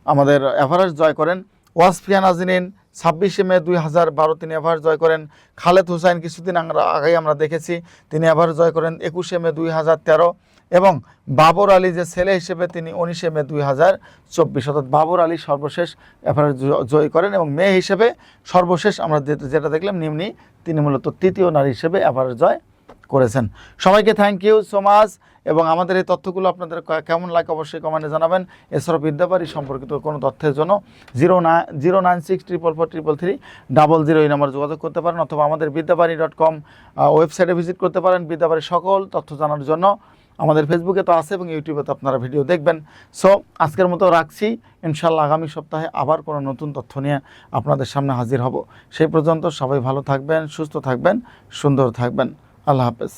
আমাদের এভারেস্ট জয় করেন। ওয়াসফিয়া নাজনীন 26 মে 2012 তিনি এভারেস্ট জয় করেন। খালেদ হুসাইন কিছুদিন আগেই আমরা দেখেছি, তিনি এভারেস্ট জয় করেন 21 মে 2013। এবং বাবর আলী যে ছেলে হিসেবে তিনি 19 মে 2024, অর্থাৎ বাবর আলী সর্বশেষ এভারেস্ট জয় করেন। এবং মেয়ে হিসেবে সর্বশেষ আমরা যেটা দেখলাম নিম্নি, তিনি মূলত তৃতীয় নারী হিসেবে এভারেস্ট জয় করেছেন। সবাইকে থ্যাংক ইউ সো মাচ। এবং আমাদের এই তথ্যগুলো আপনাদের কেমন লাগে অবশ্যই কমেন্টে জানাবেন। এছাড়াও বিদ্যাবাড়ি সম্পর্কিত কোনো তথ্যের জন্য 09634333000 এই নাম্বারে যোগাযোগ করতে পারেন, অথবা আমাদের বিদ্যাবাড়ি.com ওয়েবসাইটে ভিজিট করতে পারেন বিদ্যাবাড়ির সকল তথ্য জানার জন্য। আমাদের ফেসবুকে তো আছে এবং ইউটিউবে তো আপনারা ভিডিও দেখবেন। সো আজকের মতো রাখছি, ইনশাল্লাহ আগামী সপ্তাহে আবার কোনো নতুন তথ্য নিয়ে আপনাদের সামনে হাজির হব। সেই পর্যন্ত সবাই ভালো থাকবেন, সুস্থ থাকবেন, সুন্দর থাকবেন। আল্লাহ হাফেজ।